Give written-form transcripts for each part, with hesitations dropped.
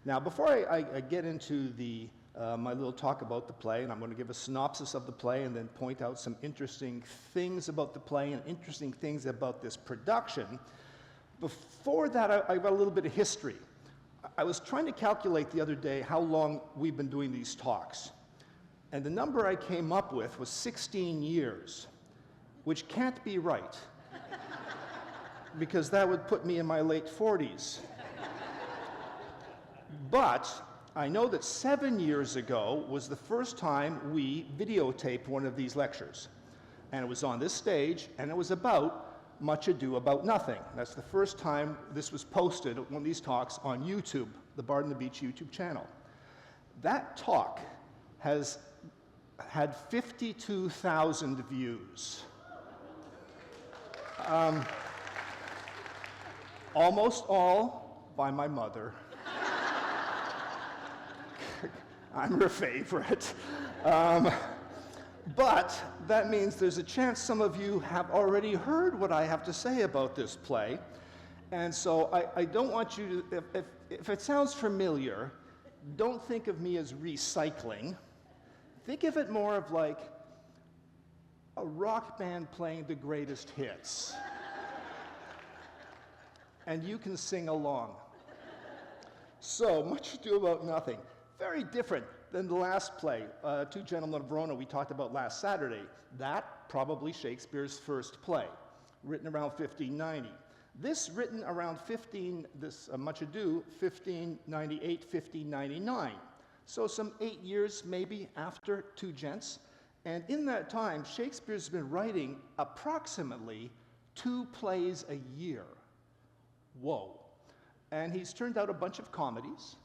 Now, before I get into my little talk about the play, and I'm going to give a synopsis of the play and then point out some interesting things about the play and interesting things about this production, before that, I've got a little bit of history. I was trying to calculate the other day how long we've been doing these talks, and the number I came up with was 16 years, which can't be right, because that would put me in my late 40s. But I know that 7 years ago was the first time we videotaped one of these lectures. And it was on this stage, and it was about Much Ado About Nothing. That's the first time this was posted, one of these talks, on YouTube, the Bard and the Beach YouTube channel. That talk has had 52,000 views. Almost all by my mother. I'm her favorite. But that means there's a chance some of you have already heard what I have to say about this play. And so I don't want you to, if it sounds familiar, don't think of me as recycling. Think of it more of like a rock band playing the greatest hits. And you can sing along. So, Much Ado About Nothing. Very different than the last play, Two Gentlemen of Verona, we talked about last Saturday. That, probably Shakespeare's first play, written around 1590. This written around Much Ado, 1598, 1599. So some 8 years maybe after Two Gents. And in that time, Shakespeare's been writing approximately 2 plays a year. Whoa. And he's turned out a bunch of comedies.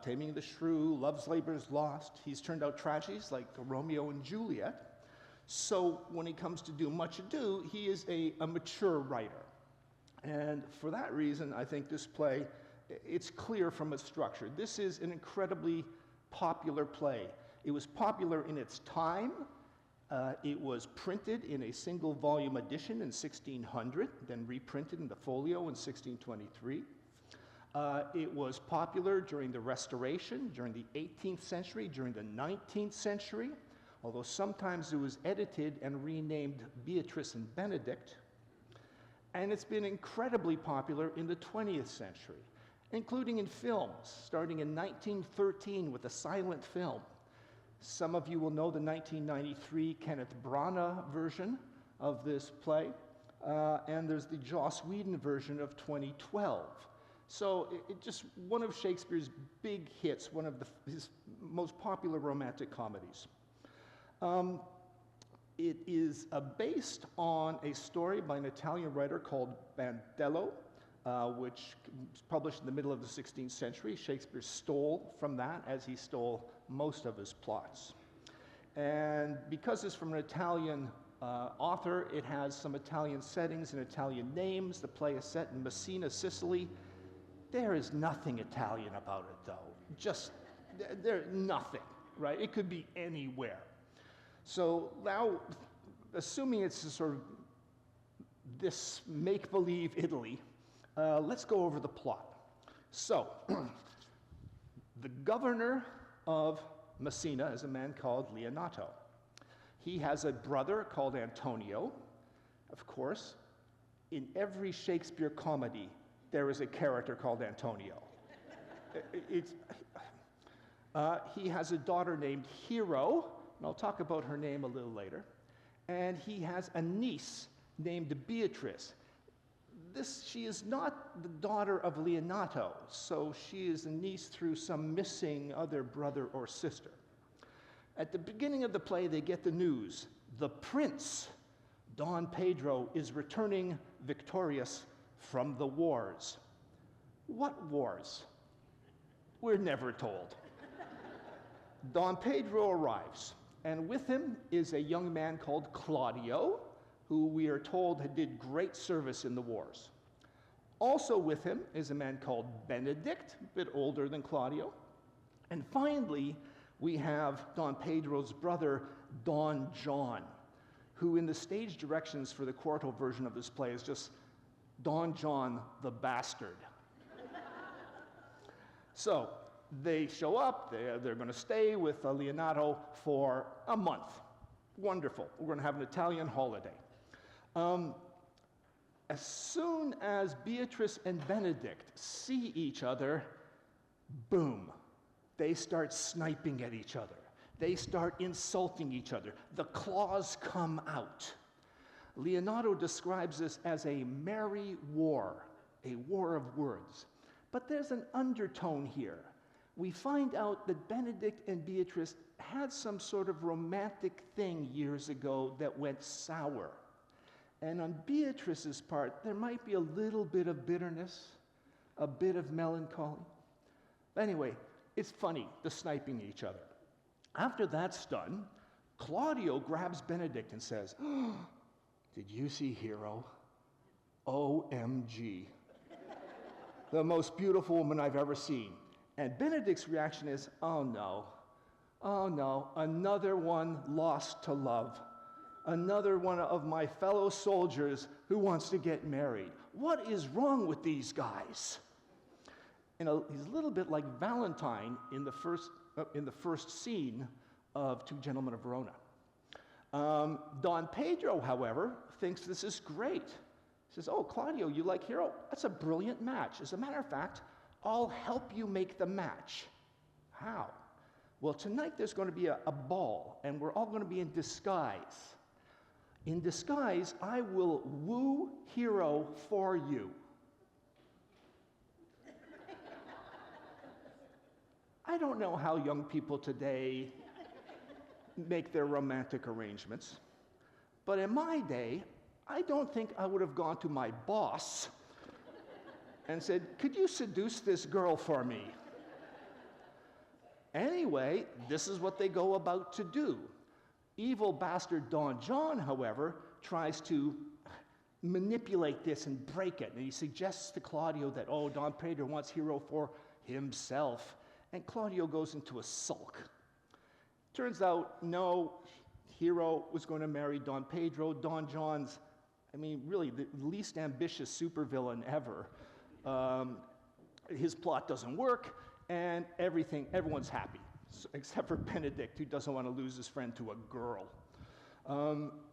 Taming of the Shrew, Love's Labour's Lost. He's turned out tragedies like Romeo and Juliet. So when he comes to do Much Ado, he is a mature writer. And for that reason, I think this play, it's clear from its structure. This is an incredibly popular play. It was popular in its time. It was printed in a single volume edition in 1600, then reprinted in the folio in 1623. It was popular during the Restoration, during the 18th century, during the 19th century, although sometimes it was edited and renamed Beatrice and Benedict. And it's been incredibly popular in the 20th century, including in films, starting in 1913 with a silent film. Some of you will know the 1993 Kenneth Branagh version of this play, and there's the Joss Whedon version of 2012. So it just one of Shakespeare's big hits, one of his most popular romantic comedies. It is based on a story by an Italian writer called Bandello, which was published in the middle of the 16th century. Shakespeare stole from that, as he stole most of his plots. And because it's from an Italian author, it has some Italian settings and Italian names. The play is set in Messina, Sicily. There is nothing Italian about it, though. Just, there's nothing, right? It could be anywhere. So now, assuming it's a sort of this make-believe Italy, let's go over the plot. So, the governor of Messina is a man called Leonato. He has a brother called Antonio. Of course, in every Shakespeare comedy, there is a character called Antonio. He has a daughter named Hero, and I'll talk about her name a little later. And he has a niece named Beatrice. She is not the daughter of Leonato, so she is a niece through some missing other brother or sister. At the beginning of the play, they get the news. The prince, Don Pedro, is returning victorious from the wars. What wars? We're never told. Don Pedro arrives, and with him is a young man called Claudio, who we are told did great service in the wars. Also with him is a man called Benedict, a bit older than Claudio. And finally, we have Don Pedro's brother, Don John, who in the stage directions for the quarto version of this play is just Don John the Bastard. So they show up, they're going to stay with Leonardo for a month. Wonderful. We're going to have an Italian holiday. As soon as Beatrice and Benedict see each other, boom, they start sniping at each other. They start insulting each other. The claws come out. Leonardo describes this as a merry war, a war of words. But there's an undertone here. We find out that Benedict and Beatrice had some sort of romantic thing years ago that went sour. And on Beatrice's part, there might be a little bit of bitterness, a bit of melancholy. Anyway, it's funny, the sniping at each other. After that's done, Claudio grabs Benedict and says, "Oh, did you see Hero? OMG. The most beautiful woman I've ever seen." And Benedict's reaction is, oh no, another one lost to love. Another one of my fellow soldiers who wants to get married. What is wrong with these guys? He's a little bit like Valentine in the first scene of Two Gentlemen of Verona. Don Pedro, however, thinks this is great. He says, "Oh, Claudio, you like Hero? That's a brilliant match. As a matter of fact, I'll help you make the match." How? Well, tonight there's going to be a ball, and we're all going to be in disguise. In disguise, I will woo Hero for you. I don't know how young people today make their romantic arrangements, but in my day, I don't think I would have gone to my boss and said, "Could you seduce this girl for me?" Anyway, this is what they go about to do. Evil bastard Don John, however, tries to manipulate this and break it. And he suggests to Claudio that, oh, Don Pedro wants Hero for himself. And Claudio goes into a sulk. Turns out, no, Hero was going to marry Don Pedro. Don John's, really the least ambitious supervillain ever. His plot doesn't work, and everyone's happy. Except for Benedict, who doesn't want to lose his friend to a girl.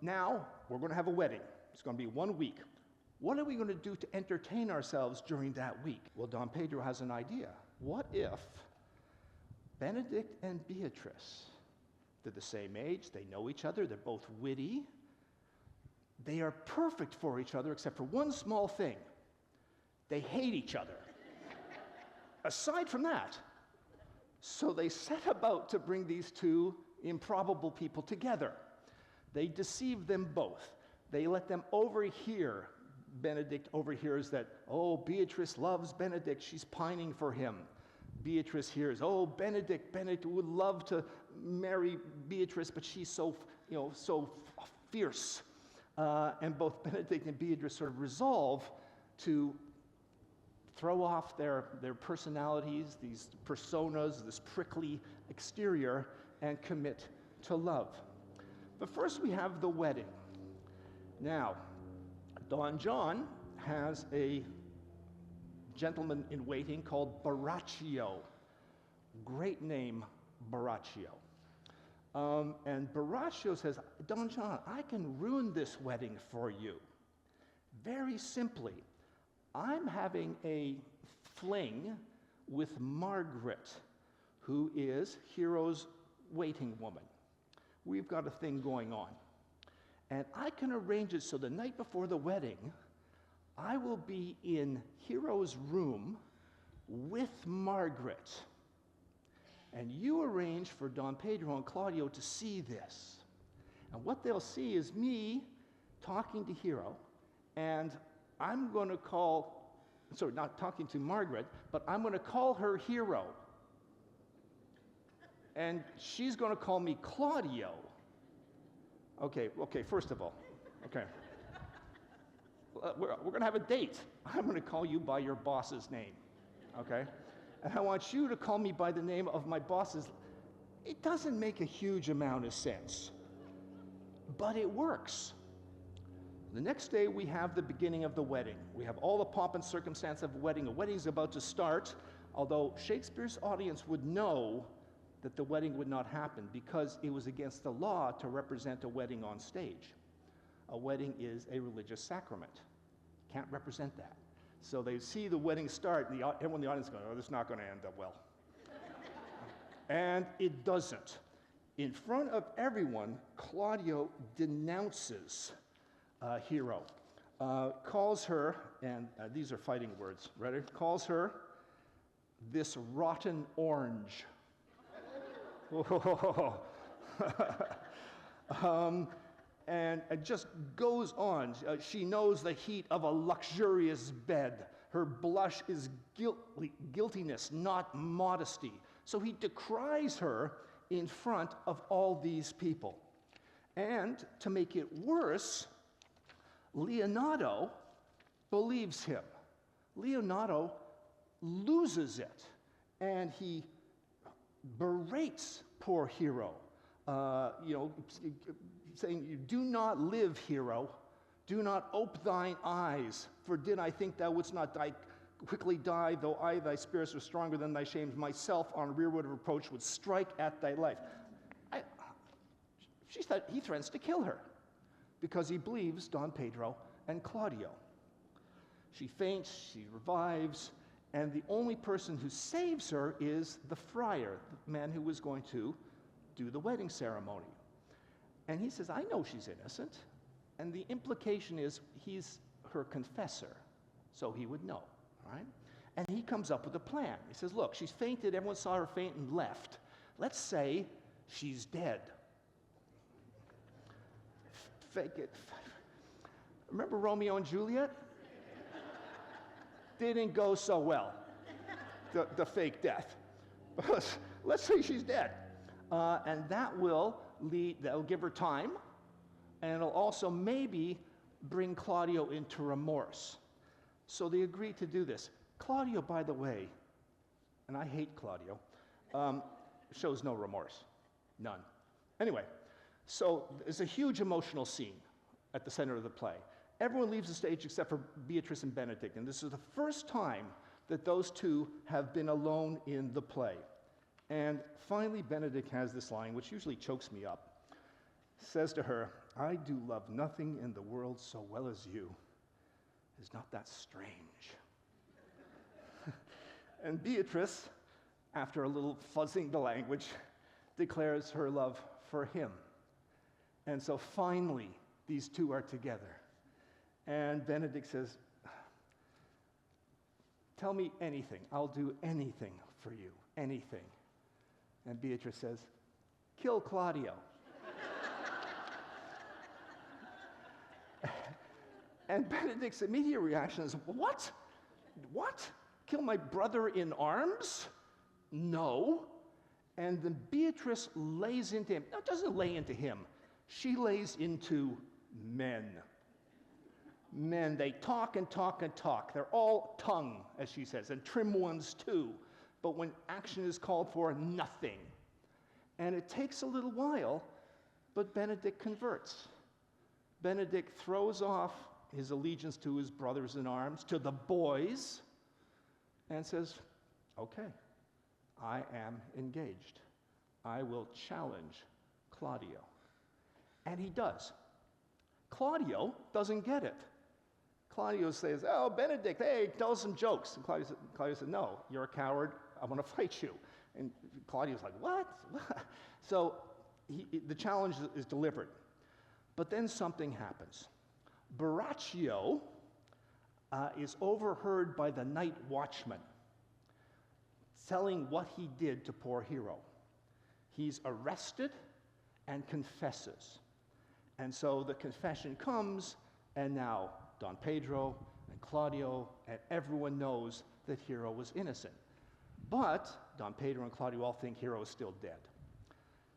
Now, we're going to have a wedding. It's going to be 1 week. What are we going to do to entertain ourselves during that week? Well, Don Pedro has an idea. What if Benedict and Beatrice, they're the same age, they know each other, they're both witty, they are perfect for each other except for one small thing. They hate each other. Aside from that, so they set about to bring these two improbable people together. They deceive them both. They let them overhear. Benedict overhears that, oh, Beatrice loves Benedict. She's pining for him. Beatrice hears, oh, Benedict would love to marry Beatrice, but she's so fierce. And both Benedict and Beatrice sort of resolve to throw off their personalities, these personas, this prickly exterior, and commit to love. But first we have the wedding. Now, Don John has a gentleman in waiting called Baraccio. Great name, Baraccio. And Baraccio says, Don John, I can ruin this wedding for you. Very simply. I'm having a fling with Margaret, who is Hero's waiting woman. We've got a thing going on. And I can arrange it so the night before the wedding, I will be in Hero's room with Margaret. And you arrange for Don Pedro and Claudio to see this. And what they'll see is me talking to Hero, and I'm going to not talking to Margaret, but I'm going to call her Hero. And she's going to call me Claudio. Okay, first of all, we're going to have a date. I'm going to call you by your boss's name, okay? And I want you to call me by the name of my boss's. It doesn't make a huge amount of sense, but it works. The next day, we have the beginning of the wedding. We have all the pomp and circumstance of a wedding. A wedding is about to start. Although Shakespeare's audience would know that the wedding would not happen because it was against the law to represent a wedding on stage. A wedding is a religious sacrament. Can't represent that. So they see the wedding start, and everyone in the audience goes, oh, this is not going to end up well. And it doesn't. In front of everyone, Claudio denounces Hero. Calls her, and these are fighting words, ready? Calls her this rotten orange. And it just goes on. She knows the heat of a luxurious bed. Her blush is guiltiness, not modesty. So he decries her in front of all these people. And to make it worse, Leonardo believes him. Leonardo loses it, and he berates poor Hero, saying, do not live, Hero. Do not ope thine eyes, for did I think thou wouldst not quickly die, though I, thy spirits, were stronger than thy shames, myself on rearward of reproach would strike at thy life. She thought he threatens to kill her because he believes Don Pedro and Claudio. She faints, she revives, and the only person who saves her is the friar, the man who was going to do the wedding ceremony. And he says, I know she's innocent. And the implication is he's her confessor, so he would know, right? And he comes up with a plan. He says, look, she's fainted, everyone saw her faint and left. Let's say she's dead. Fake it. Remember Romeo and Juliet? Didn't go so well, the fake death. But let's say she's dead. And that'll give her time, and it'll also maybe bring Claudio into remorse. So they agree to do this. Claudio, by the way, and I hate Claudio, shows no remorse, none. Anyway, so there's a huge emotional scene at the center of the play. Everyone leaves the stage except for Beatrice and Benedict, and this is the first time that those two have been alone in the play. And finally, Benedict has this line, which usually chokes me up. Says to her, I do love nothing in the world so well as you. Is not that strange? And Beatrice, after a little fuzzing the language, declares her love for him. And so finally, these two are together. And Benedict says, tell me anything. I'll do anything for you, anything. And Beatrice says, kill Claudio. And Benedict's immediate reaction is, what? What? Kill my brother in arms? No. And then Beatrice lays into him. No, doesn't lay into him. She lays into men. Men, they talk and talk and talk. They're all tongue, as she says, and trim ones too. But when action is called for, nothing. And it takes a little while, but Benedict converts. Benedict throws off his allegiance to his brothers in arms, to the boys, and says, okay, I am engaged. I will challenge Claudio. And he does. Claudio doesn't get it. Claudio says, oh, Benedict, hey, tell us some jokes. And Claudio said, no, you're a coward. I want to fight you. And Claudio's like, what? So the challenge is delivered. But then something happens. Borachio is overheard by the night watchman telling what he did to poor Hero. He's arrested and confesses. And so the confession comes, and now Don Pedro and Claudio and everyone knows that Hero was innocent. But Don Pedro and Claudio all think Hero is still dead.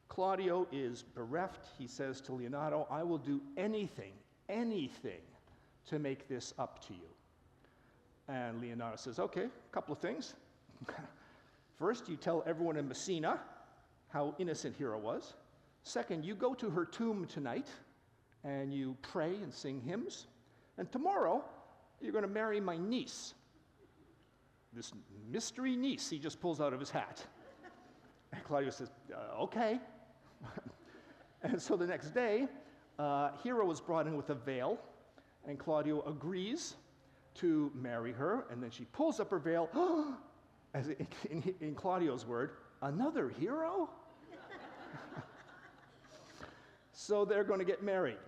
Claudio is bereft. He says to Leonardo, I will do anything to make this up to you. And Leonardo says, okay, a couple of things. First, you tell everyone in Messina how innocent Hero was. Second, you go to her tomb tonight and you pray and sing hymns. And tomorrow, you're going to marry my niece. this mystery niece he just pulls out of his hat. And Claudio says, okay. And so the next day, Hero is brought in with a veil, and Claudio agrees to marry her, and then she pulls up her veil, as in Claudio's word, another hero? So they're going to get married.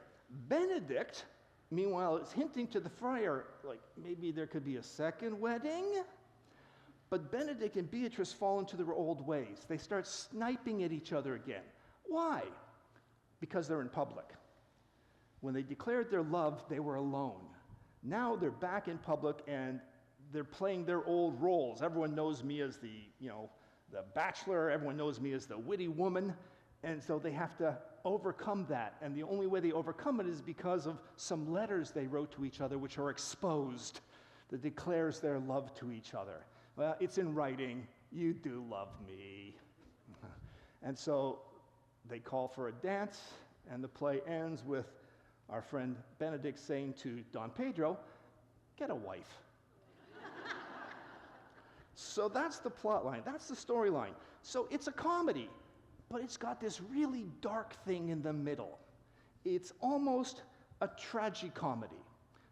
Benedict, meanwhile, is hinting to the friar, like, maybe there could be a second wedding? But Benedict and Beatrice fall into their old ways. They start sniping at each other again. Why? Because they're in public. When they declared their love, they were alone. Now they're back in public and they're playing their old roles. Everyone knows me as the bachelor. Everyone knows me as the witty woman. And so they have to overcome that. And the only way they overcome it is because of some letters they wrote to each other, which are exposed, that declares their love to each other. Well, it's in writing. You do love me. And so they call for a dance, and the play ends with our friend Benedict saying to Don Pedro, get a wife. So that's the plot line. That's the storyline. So it's a comedy, but it's got this really dark thing in the middle. It's almost a tragicomedy.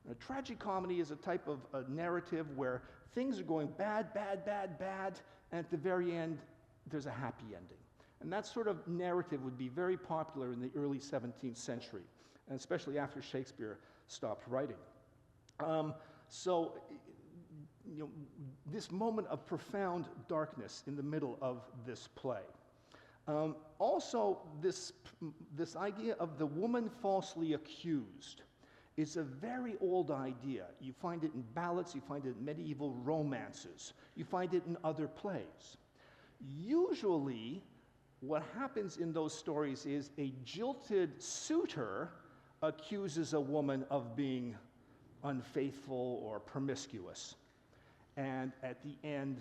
A tragicomedy is a type of a narrative where things are going bad, bad, bad, bad, and at the very end, there's a happy ending. And that sort of narrative would be very popular in the early 17th century, and especially after Shakespeare stopped writing. This moment of profound darkness in the middle of this play. Also, this idea of the woman falsely accused is a very old idea. You find it in ballads, you find it in medieval romances, you find it in other plays. Usually, what happens in those stories is a jilted suitor accuses a woman of being unfaithful or promiscuous. And at the end,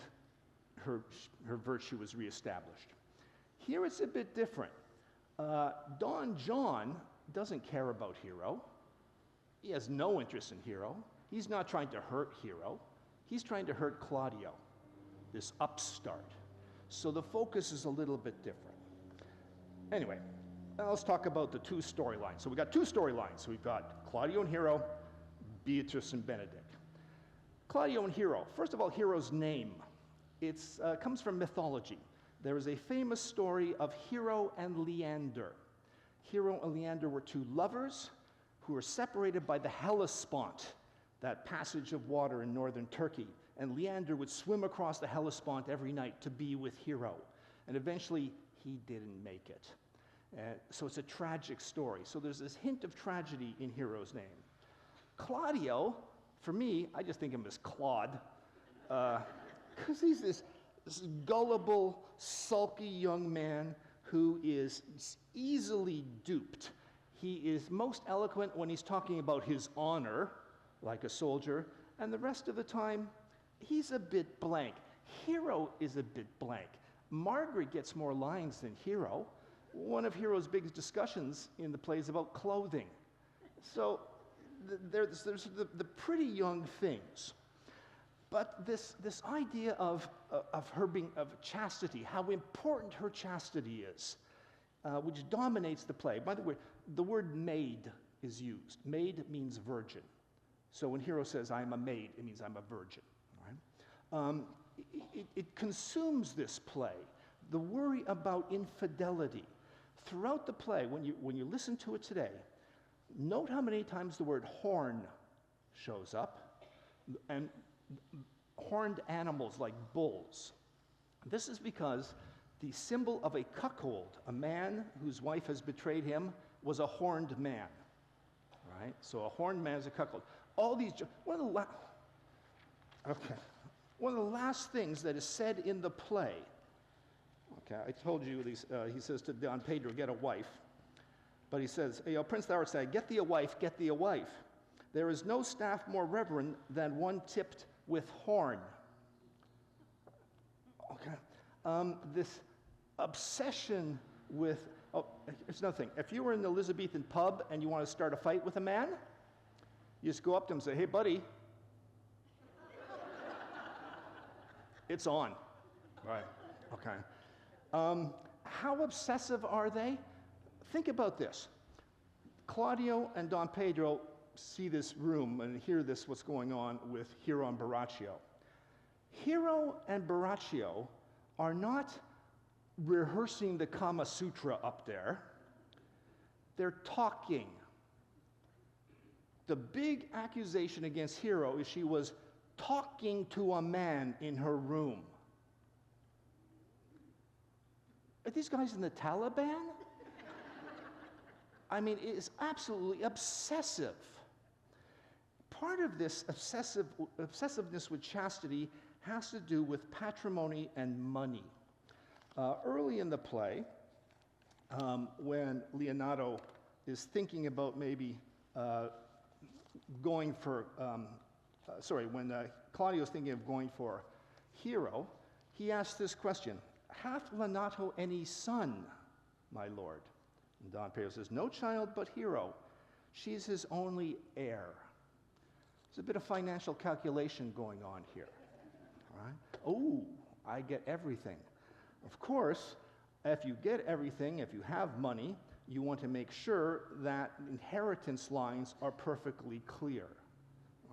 her virtue is reestablished. Here it's a bit different. Don John doesn't care about Hero. He has no interest in Hero. He's not trying to hurt Hero. He's trying to hurt Claudio, this upstart. So the focus is a little bit different. Anyway, now let's talk about the two storylines. So we got two storylines. We've got Claudio and Hero, Beatrice and Benedict. Claudio and Hero. First of all, Hero's name. It comes from mythology. There is a famous story of Hero and Leander. Hero and Leander were two lovers who were separated by the Hellespont, that passage of water in northern Turkey. And Leander would swim across the Hellespont every night to be with Hero. And eventually, he didn't make it. So it's a tragic story. So there's this hint of tragedy in Hero's name. Claudio, for me, I just think of him as Claude, because he's this gullible, sulky young man who is easily duped. He is most eloquent when he's talking about his honor, like a soldier, and the rest of the time, he's a bit blank. Hero is a bit blank. Margaret gets more lines than Hero. One of Hero's biggest discussions in the play is about clothing. So there's the pretty young things. But this idea of chastity, how important her chastity is, which dominates the play. By the way, the word maid is used. Maid means virgin. So when Hero says, I'm a maid, it means I'm a virgin. Right? It consumes this play, the worry about infidelity. Throughout the play, when you listen to it today, note how many times the word horn shows up, and horned animals like bulls. This is because the symbol of a cuckold, a man whose wife has betrayed him, was a horned man. Right? So a horned man is a cuckold. All these, one of the last things that is said in the play, okay, I told you these, he says to Don Pedro, get a wife. But he says, hey, Prince thou art sad, get thee a wife, get thee a wife. There is no staff more reverend than one tipped with horn. Okay. This obsession with, it's nothing. If you were in the Elizabethan pub and you want to start a fight with a man, you just go up to him and say, hey, buddy. It's on. Right. Okay. How obsessive are they? Think about this. Claudio and Don Pedro see this room and hear this, what's going on with Hero and Borachio. Hero and Borachio are not rehearsing the Kama Sutra up there. They're talking. The big accusation against Hero is she was talking to a man in her room. Are these guys in the Taliban? I mean, it is absolutely obsessive. Part of this obsessiveness with chastity has to do with patrimony and money. Early in the play, when Leonardo is thinking about maybe going for, when Claudio is thinking of going for Hero, he asks this question, "Hath Leonardo any son, my lord?" And Don Pedro says, "No child but Hero. She's his only heir." There's a bit of financial calculation going on here. All right? Oh, I get everything. Of course, if you get everything, if you have money, you want to make sure that inheritance lines are perfectly clear.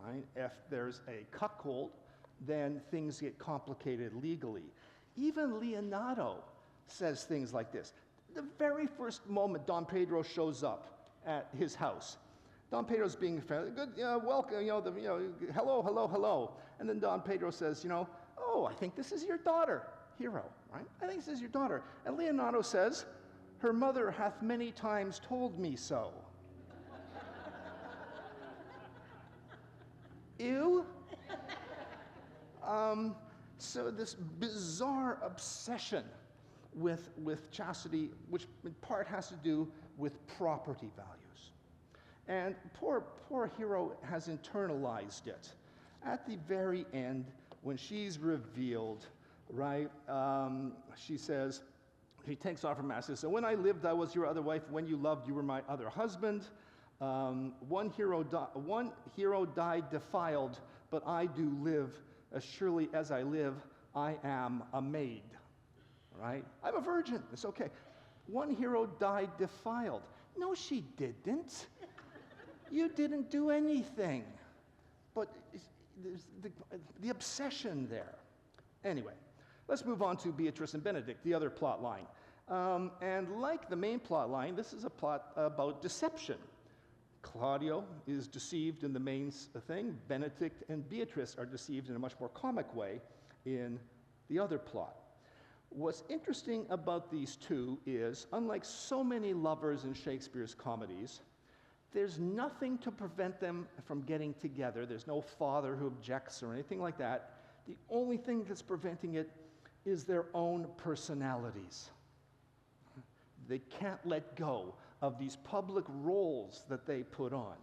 Right? If there's a cuckold, then things get complicated legally. Even Leonardo says things like this. The very first moment Don Pedro shows up at his house, Don Pedro's being friendly, good, welcome, hello, hello, hello. And then Don Pedro says, "Oh, I think this is your daughter, Hero, right? I think this is your daughter." And Leonardo says, "Her mother hath many times told me so." Ew. So this bizarre obsession with chastity, which in part has to do with property values. And poor Hero has internalized it. At the very end, when she's revealed, right, she says, he takes off her mask and says, "So when I lived, I was your other wife. When you loved, you were my other husband. One hero died defiled, but I do live. As surely as I live, I am a maid." Right? "I'm a virgin. It's okay." "One hero died defiled." "No, she didn't. You didn't do anything." But there's the obsession there. Anyway, let's move on to Beatrice and Benedict, the other plot line. And like the main plot line, this is a plot about deception. Claudio is deceived in the main thing. Benedict and Beatrice are deceived in a much more comic way in the other plot. What's interesting about these two is, unlike so many lovers in Shakespeare's comedies, there's nothing to prevent them from getting together. There's no father who objects or anything like that. The only thing that's preventing it is their own personalities. They can't let go of these public roles that they put on.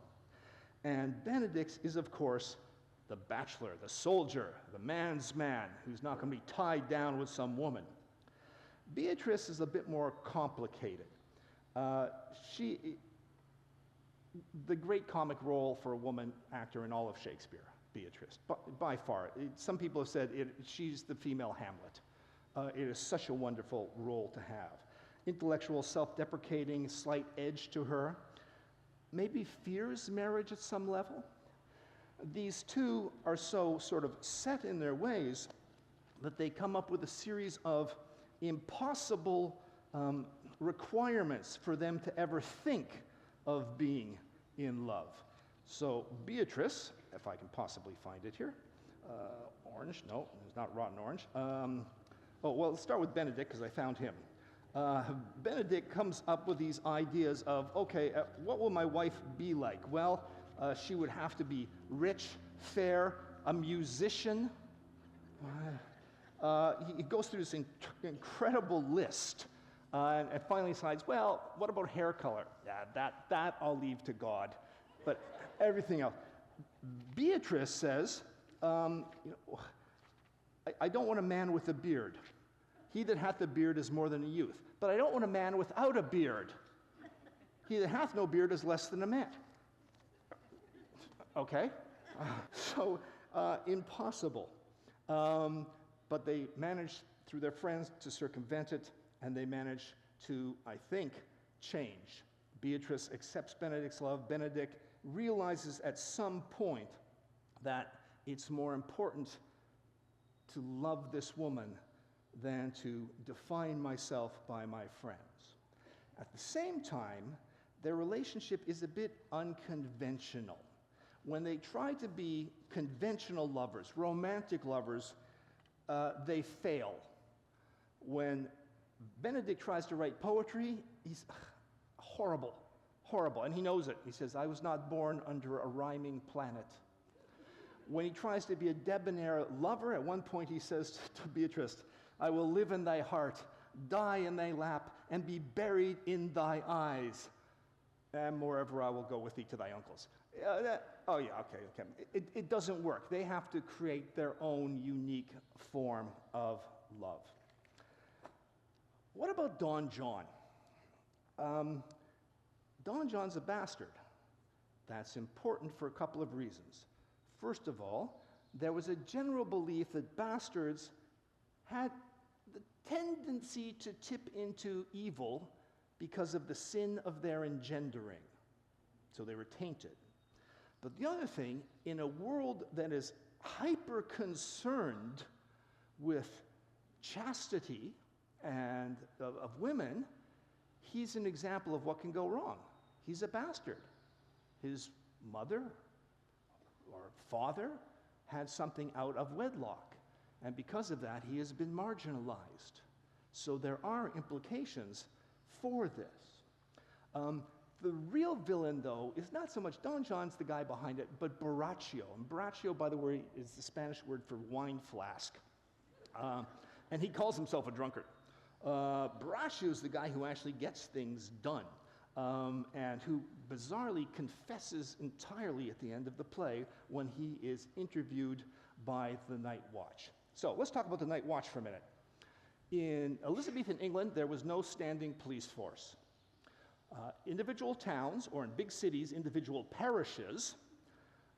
And Benedict's is, of course, the bachelor, the soldier, the man's man, who's not going to be tied down with some woman. Beatrice is a bit more complicated. The great comic role for a woman actor in all of Shakespeare, Beatrice, by far. Some people have said she's the female Hamlet. It is such a wonderful role to have. Intellectual, self-deprecating, slight edge to her. Maybe fears marriage at some level. These two are so sort of set in their ways that they come up with a series of impossible requirements for them to ever think of being in love. So Beatrice, if I can possibly find it here, orange, no, it's not rotten orange. Let's start with Benedict because I found him. Benedict comes up with these ideas of, okay, what will my wife be like? Well, she would have to be rich, fair, a musician. He goes through this incredible list and finally decides, well, what about hair color? Yeah, that I'll leave to God. But everything else. Beatrice says, I don't want a man with a beard. He that hath a beard is more than a youth. But I don't want a man without a beard. He that hath no beard is less than a man. Okay? Impossible. but they manage, through their friends, to circumvent it, and they manage to, I think, change. Beatrice accepts Benedict's love. Benedict realizes at some point that it's more important to love this woman than to define myself by my friends. At the same time, their relationship is a bit unconventional. When they try to be conventional lovers, romantic lovers, they fail. When Benedict tries to write poetry, he's horrible, horrible, and he knows it. He says, "I was not born under a rhyming planet." When he tries to be a debonair lover, at one point he says to Beatrice, "I will live in thy heart, die in thy lap, and be buried in thy eyes. And moreover, I will go with thee to thy uncle's." Okay. It doesn't work. They have to create their own unique form of love. What about Don John? Don John's a bastard. That's important for a couple of reasons. First of all, there was a general belief that bastards had the tendency to tip into evil because of the sin of their engendering. So they were tainted. But the other thing, in a world that is hyper-concerned with chastity and of women, he's an example of what can go wrong. He's a bastard. His mother or father had something out of wedlock, and because of that, he has been marginalized. So there are implications for this. The real villain, though, is not so much Don John's the guy behind it, but Borrachio. And Borrachio, by the way, is the Spanish word for wine flask. And he calls himself a drunkard. Borrachio is the guy who actually gets things done, and who bizarrely confesses entirely at the end of the play when he is interviewed by the Night Watch. So let's talk about the Night Watch for a minute. In Elizabethan England, there was no standing police force. Individual towns, or in big cities, individual parishes,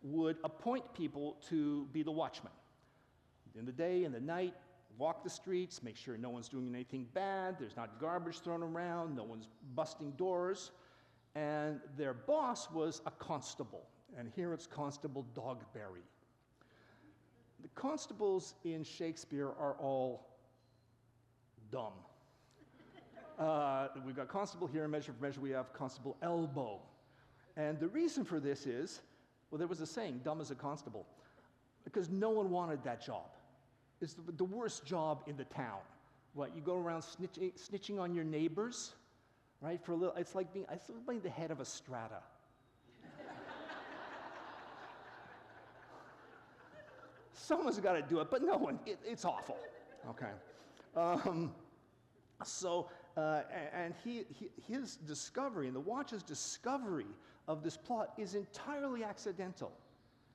would appoint people to be the watchmen. In the day, in the night, walk the streets, make sure no one's doing anything bad, there's not garbage thrown around, no one's busting doors, and their boss was a constable, and here it's Constable Dogberry. The constables in Shakespeare are all dumb. We've got Constable here in Measure for Measure, we have Constable Elbow. And the reason for this is, well, there was a saying, dumb as a constable, because no one wanted that job. It's the worst job in the town. What, you go around snitching on your neighbors, right? For a little, it's like being the head of a strata. Someone's got to do it, but no one. It's awful. Okay. His discovery, and the Watch's discovery of this plot is entirely accidental.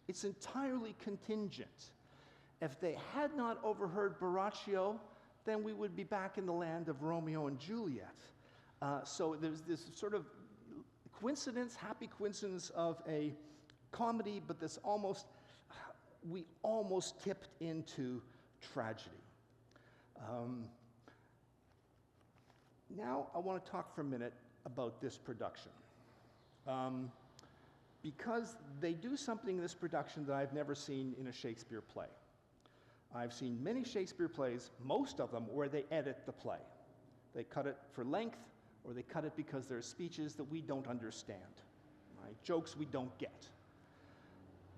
It's entirely contingent. If they had not overheard Borrachio, then we would be back in the land of Romeo and Juliet. So there's this sort of coincidence, happy coincidence of a comedy, but we almost tipped into tragedy. Now I want to talk for a minute about this production. Because they do something in this production that I've never seen in a Shakespeare play. I've seen many Shakespeare plays, most of them, where they edit the play. They cut it for length, or they cut it because there are speeches that we don't understand, right? Jokes we don't get.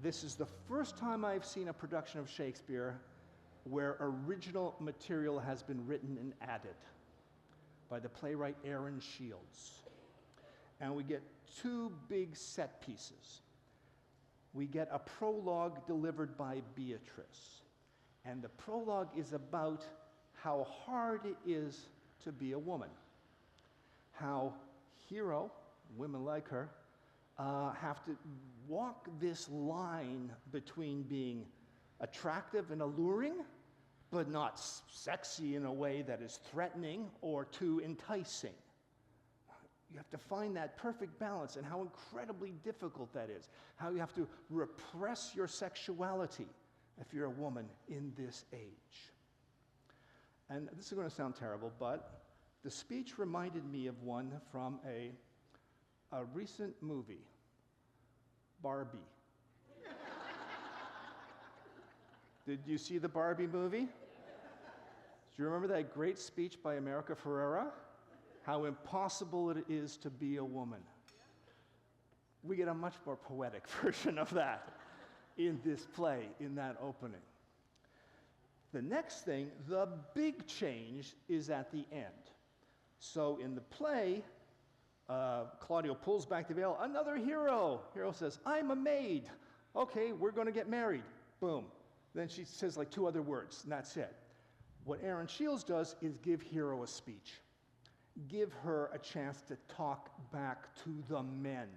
This is the first time I've seen a production of Shakespeare where original material has been written and added by the playwright Erin Shields. And we get two big set pieces. We get a prologue delivered by Beatrice. And the prologue is about how hard it is to be a woman. How Hero, women like her, have to walk this line between being attractive and alluring, but not sexy in a way that is threatening or too enticing. You have to find that perfect balance, and how incredibly difficult that is. How you have to repress your sexuality if you're a woman in this age. And this is going to sound terrible, but the speech reminded me of one from a recent movie, Barbie. Did you see the Barbie movie? Do you remember that great speech by America Ferrera? How impossible it is to be a woman. We get a much more poetic version of that in this play, in that opening. The next thing, the big change, is at the end. So in the play, Claudio pulls back the veil. Another hero. Hero says, I'm a maid. Okay, we're going to get married. Boom. Then she says like 2 other words, and that's it. What Erin Shields does is give Hero a speech. Give her a chance to talk back to the men.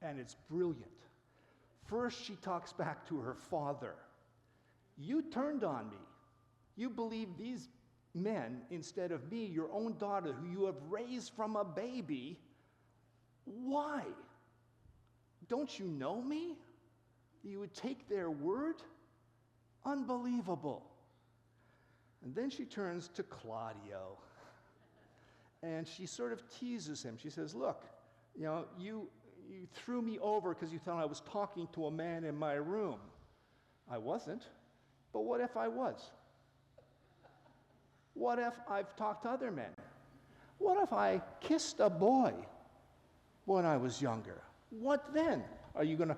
And it's brilliant. First, she talks back to her father. You turned on me. You believe these men instead of me, your own daughter, who you have raised from a baby. Why? Don't you know me? You would take their word? Unbelievable. And then she turns to Claudio. And she sort of teases him. She says, look, you know, you threw me over because you thought I was talking to a man in my room. I wasn't. But what if I was? What if I've talked to other men? What if I kissed a boy when I was younger? What then? Are you gonna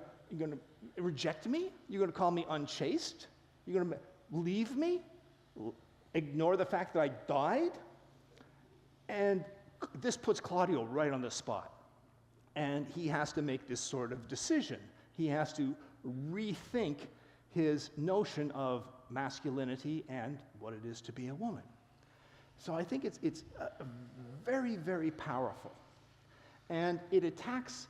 reject me? You're gonna call me unchaste? You're gonna leave me? Ignore the fact that I died? And this puts Claudio right on the spot. And he has to make this sort of decision. He has to rethink his notion of masculinity and what it is to be a woman. So I think it's very, very powerful. And it attacks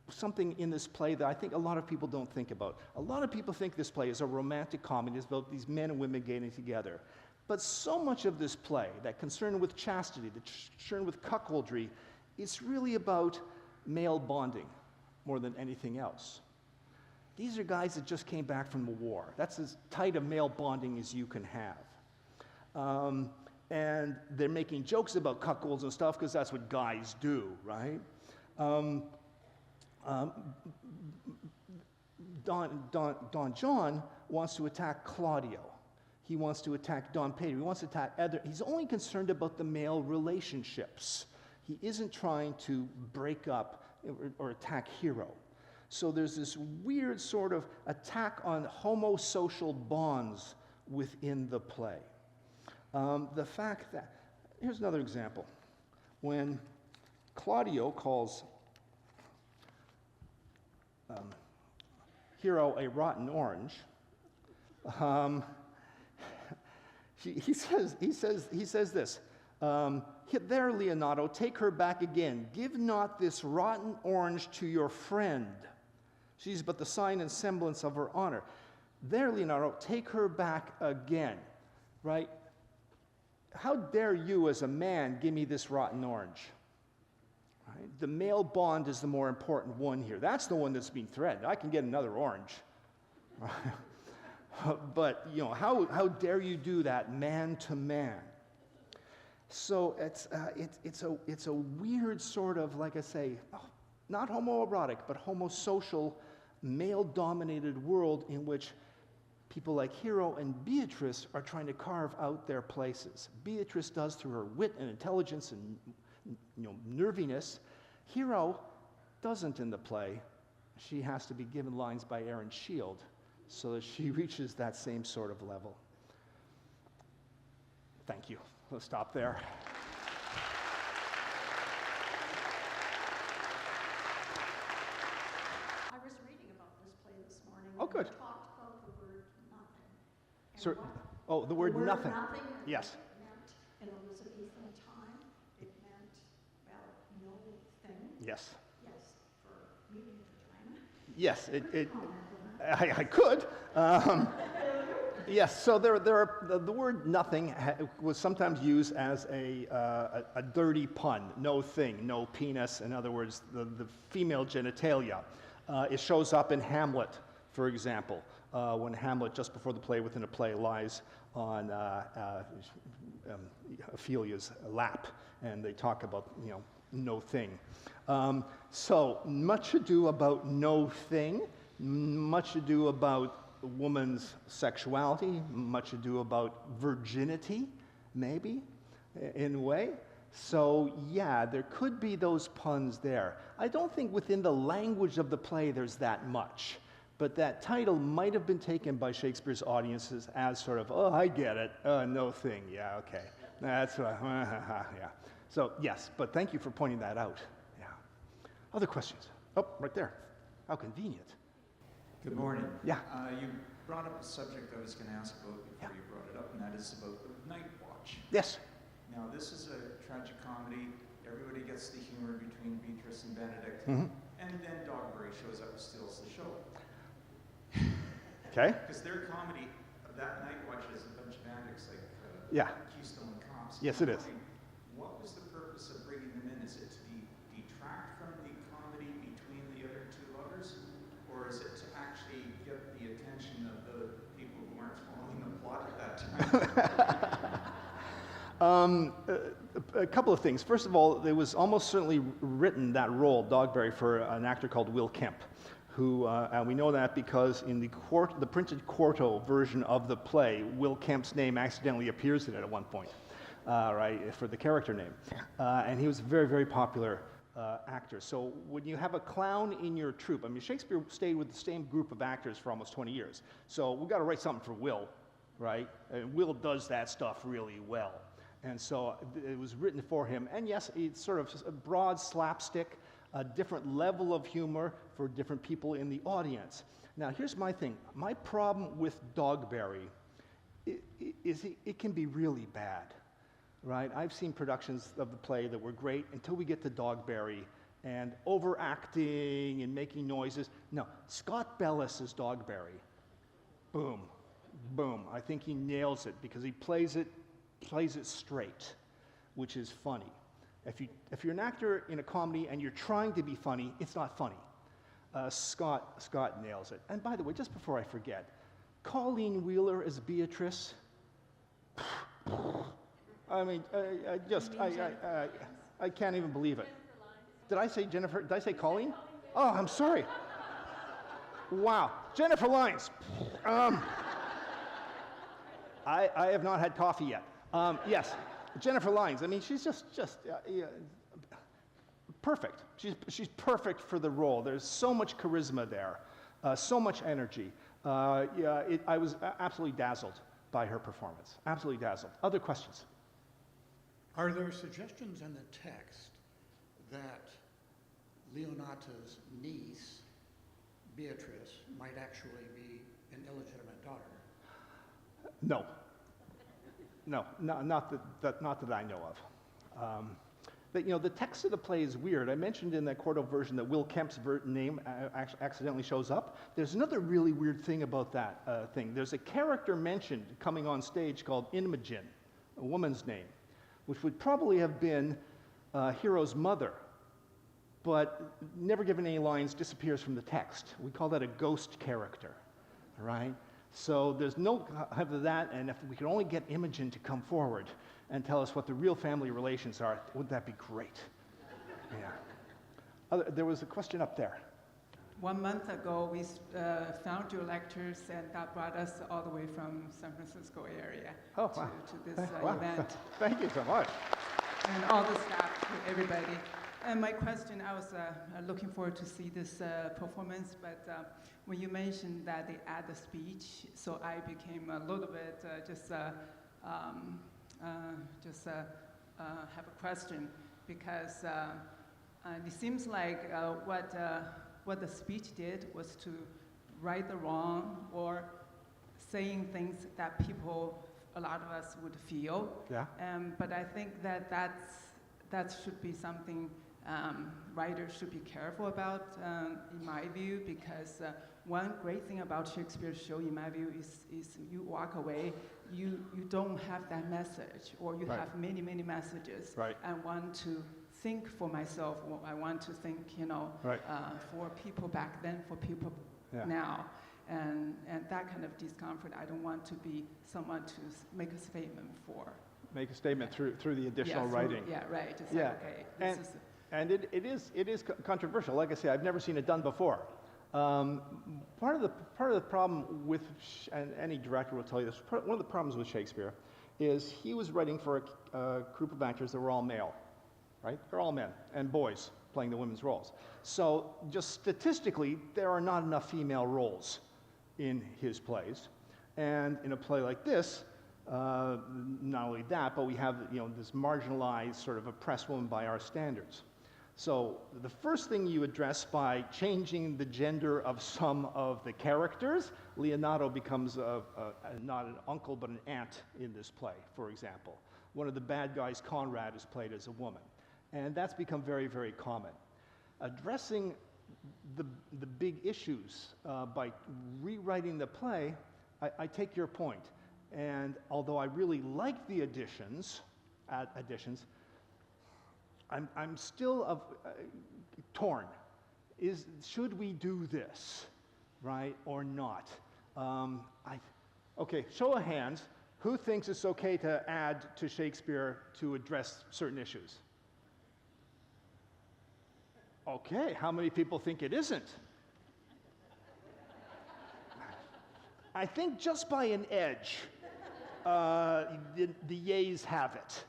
something in this play that I think a lot of people don't think about. A lot of people think this play is a romantic comedy. It's about these men and women getting together. But so much of this play, that concern with chastity, the concern with cuckoldry, it's really about male bonding more than anything else. These are guys that just came back from the war. That's as tight a male bonding as you can have. And they're making jokes about cuckolds and stuff because that's what guys do, right? Don John wants to attack Claudio. He wants to attack Don Pedro. He wants to attack other. He's only concerned about the male relationships. He isn't trying to break up or attack Hero. So there's this weird sort of attack on homosocial bonds within the play. The fact that, here's another example. When Claudio calls Hero a rotten orange, he says this, there, Leonardo, take her back again. Give not this rotten orange to your friend. She's but the sign and semblance of her honor. There, Leonardo, take her back again, right? How dare you as a man give me this rotten orange? Right? The male bond is the more important one here. That's the one that's being threatened. I can get another orange. But, you know, how dare you do that man to man? So it's a weird sort of, like I say, not homoerotic, but homosocial, male-dominated world in which people like Hero and Beatrice are trying to carve out their places. Beatrice does through her wit and intelligence and nerviness. Hero doesn't in the play. She has to be given lines by Erin Shields so that she reaches that same sort of level. Thank you. We'll stop there. I was reading about this play this morning. Oh, good. We talked about the word nothing. And Sir, what the word nothing. Nothing. Yes. Meant in Elizabethan time. It meant, well, no thing. Yes. Yes, for me vagina. Yes, I could. Yes, so the word nothing was sometimes used as a dirty pun. No thing, no penis. In other words, the female genitalia. It shows up in Hamlet, for example. when Hamlet, just before the play, within a play, lies on Ophelia's lap, and they talk about, no thing. So, much ado about no thing, much ado about woman's sexuality, much ado about virginity, maybe, in a way. So, yeah, there could be those puns there. I don't think within the language of the play there's that much. But that title might have been taken by Shakespeare's audiences as sort of, oh, I get it, no thing, yeah, okay. That's what, yeah. So, yes, but thank you for pointing that out, yeah. Other questions? Oh, right there. How convenient. Good morning. Yeah. You brought up a subject I was going to ask about before you brought it up, and that is about the night watch. Yes. Now, this is a tragicomedy. Everybody gets the humor between Beatrice and Benedict, and then Dogberry shows up and steals the show. Okay. Because their comedy of that night watch is a bunch of antics like Keystone Cops. Yes, it is. What was the purpose of bringing them in? Is it to detract from the comedy between the other two lovers? Or is it to actually get the attention of the people who aren't following the plot at that time? A couple of things. First of all, it was almost certainly written, that role, Dogberry, for an actor called Will Kemp, who, and we know that because in the printed quarto version of the play, Will Kemp's name accidentally appears in it at one point, right, for the character name. And he was a very, very popular actor. So when you have a clown in your troupe, I mean, Shakespeare stayed with the same group of actors for almost 20 years. So we've got to write something for Will, right? And Will does that stuff really well. And so it was written for him. And yes, it's sort of a broad slapstick, a different level of humor for different people in the audience. Now, here's my thing. My problem with Dogberry is it can be really bad, right? I've seen productions of the play that were great until we get to Dogberry and overacting and making noises. No, Scott Bellis is Dogberry. Boom, boom. I think he nails it because he plays it straight, which is funny. If you're an actor in a comedy and you're trying to be funny, it's not funny. Scott nails it. And by the way, just before I forget, Colleen Wheeler as Beatrice. I mean, I can't even believe it. Did I say Jennifer? Did I say Colleen? Oh, I'm sorry. Wow, Jennifer Lyons. I have not had coffee yet. Yes, Jennifer Lyons. I mean, she's just perfect. She's perfect for the role. There's so much charisma there, so much energy. I was absolutely dazzled by her performance. Absolutely dazzled. Other questions? Are there suggestions in the text that Leonata's niece, Beatrice, might actually be an illegitimate daughter? No. No, not that I know of. But, the text of the play is weird. I mentioned in that quarto version that Will Kemp's name accidentally shows up. There's another really weird thing about that thing. There's a character mentioned coming on stage called Imogen, a woman's name, which would probably have been Hero's mother, but never given any lines, disappears from the text. We call that a ghost character, right? So there's no of that, and if we could only get Imogen to come forward and tell us what the real family relations are, wouldn't that be great? Yeah. There was a question up there. 1 month ago, we found your lectures, and that brought us all the way from San Francisco area to this event. Thank you so much. And all the staff, everybody. And my question, I was looking forward to see this performance, but when you mentioned that they add the speech, so I became a little bit have a question, because it seems like what the speech did was to right the wrong or saying things that a lot of us would feel. Yeah. But I think that should be something writers should be careful about, in my view, because one great thing about Shakespeare's show, in my view, is you walk away, you don't have that message, or you have many, many messages. Right. I want to think for myself, or I want to think, for people back then, for people now. And that kind of discomfort, I don't want to be someone to make a statement for. Make a statement through the additional Yeah, writing. Yeah, right. It's Yeah. like, okay, this is... And it is controversial. Like I say, I've never seen it done before. Part of the problem with, and any director will tell you this, one of the problems with Shakespeare is he was writing for a group of actors that were all male, right? They're all men and boys playing the women's roles. So just statistically, there are not enough female roles in his plays. And in a play like this, not only that, but we have this marginalized, sort of oppressed woman by our standards. So the first thing you address by changing the gender of some of the characters, Leonardo becomes not an uncle but an aunt in this play, for example. One of the bad guys, Conrad, is played as a woman. And that's become very, very common. Addressing the big issues by rewriting the play, I take your point. And although I really like the additions, I'm still torn. Should we do this, right, or not? Okay, show of hands. Who thinks it's okay to add to Shakespeare to address certain issues? Okay, how many people think it isn't? I think just by an edge, the yeas have it.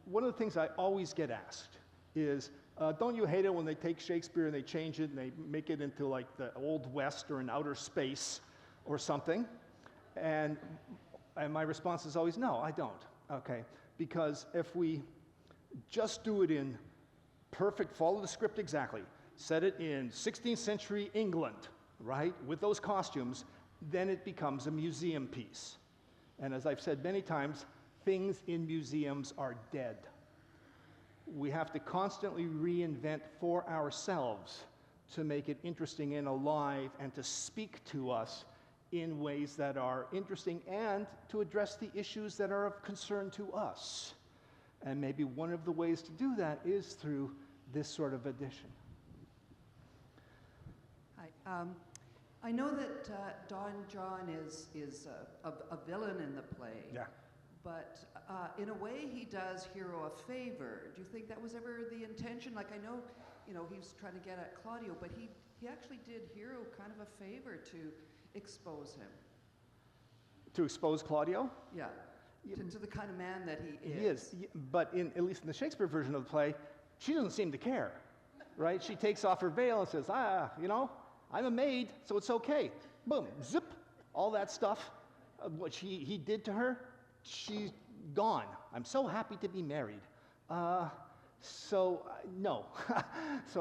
One of the things I always get asked is, don't you hate it when they take Shakespeare and they change it and they make it into like the Old West or an outer space or something? And my response is always, no, I don't, okay? Because if we just do it in perfect, follow the script exactly, set it in 16th century England, right, with those costumes, then it becomes a museum piece. And as I've said many times, things in museums are dead. We have to constantly reinvent for ourselves to make it interesting and alive and to speak to us in ways that are interesting and to address the issues that are of concern to us. And maybe one of the ways to do that is through this sort of addition. Hi. I know that Don John is a villain in the play. Yeah. But in a way, he does Hero a favor. Do you think that was ever the intention? Like, I know, he was trying to get at Claudio, but he actually did Hero kind of a favor to expose him. To expose Claudio? Yeah. To the kind of man that he is. He is, but at least in the Shakespeare version of the play, she doesn't seem to care, right? She takes off her veil and says, I'm a maid, so it's okay. Boom, zip, all that stuff, what he did to her, she's gone. I'm so happy to be married. No. So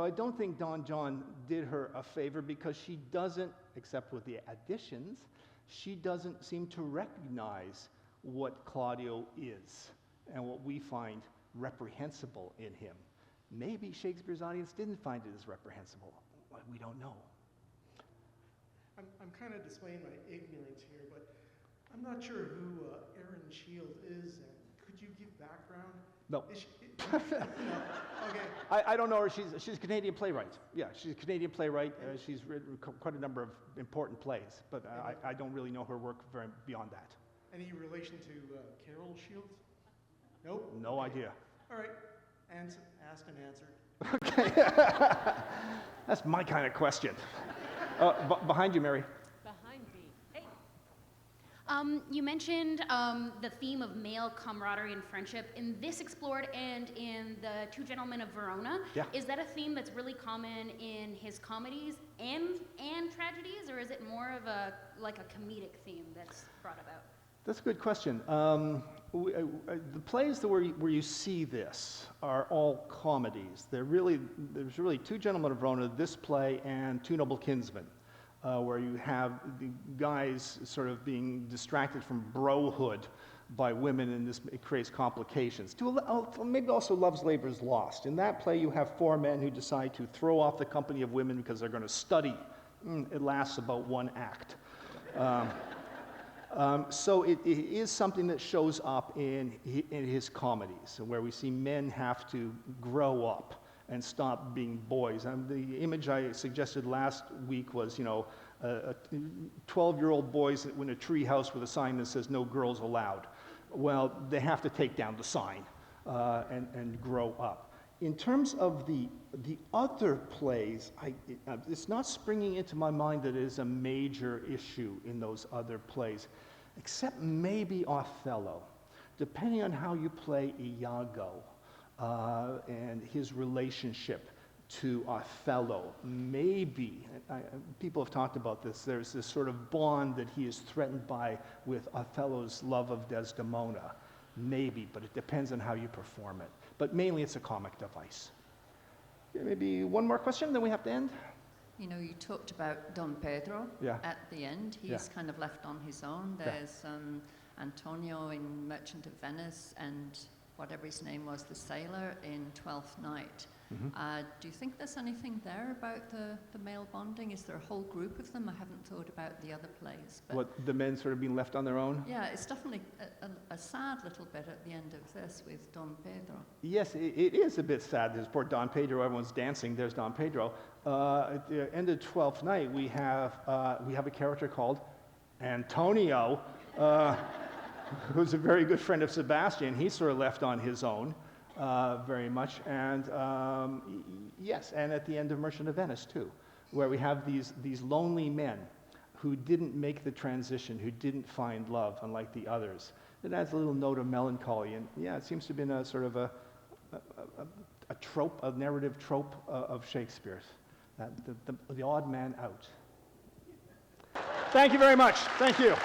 I don't think Don John did her a favor because she doesn't, except with the additions, she doesn't seem to recognize what Claudio is and what we find reprehensible in him. Maybe Shakespeare's audience didn't find it as reprehensible. We don't know. I'm kind of displaying my ignorance here, but I'm not sure who Erin Shields is, and could you give background? No. Is she, okay. I don't know her. She's a Canadian playwright. Yeah, she's a Canadian playwright. She's written quite a number of important plays, but I don't really know her work very beyond that. Any relation to Carol Shields? Nope. No idea. All right. Asked and answered. Okay. That's my kind of question. Behind you, Mary. Behind me. Hey. You mentioned the theme of male camaraderie and friendship in this explored and in the Two Gentlemen of Verona. Yeah. Is that a theme that's really common in his comedies and tragedies, or is it more of a comedic theme that's brought about? That's a good question. The plays where you see this are all comedies. There's really Two Gentlemen of Verona, this play, and Two Noble Kinsmen, where you have the guys sort of being distracted from brohood by women, and it creates complications. Maybe also Love's Labour's Lost. In that play, you have four men who decide to throw off the company of women because they're going to study. It lasts about one act. So it is something that shows up in his comedies, where we see men have to grow up and stop being boys. And the image I suggested last week was, you know, 12-year-old boys in a tree house with a sign that says no girls allowed. Well, they have to take down the sign and grow up. In terms of the other plays, it's not springing into my mind that it is a major issue in those other plays, except maybe Othello. Depending on how you play Iago and his relationship to Othello, maybe, people have talked about this, there's this sort of bond that he is threatened by with Othello's love of Desdemona. Maybe, but it depends on how you perform it. But mainly it's a comic device. Okay, maybe one more question, then we have to end. You know, you talked about Don Pedro at the end. He's kind of left on his own. There's Antonio in Merchant of Venice and whatever his name was, the sailor in Twelfth Night. Do you think there's anything there about the male bonding? Is there a whole group of them? I haven't thought about the other plays. But What, the men sort of being left on their own? yeah, it's definitely a sad little bit at the end of this with Don Pedro. Yes, it is a bit sad. There's poor Don Pedro. Everyone's dancing. There's Don Pedro. At the end of Twelfth Night, we have a character called Antonio, who's a very good friend of Sebastian. He's sort of left on his own very much. And yes, and at the end of Merchant of Venice too, where we have these lonely men who didn't make the transition, who didn't find love, unlike the others. It adds a little note of melancholy, and yeah, it seems to have been a sort of a trope, a narrative trope of Shakespeare's. The odd man out. Thank you very much. Thank you.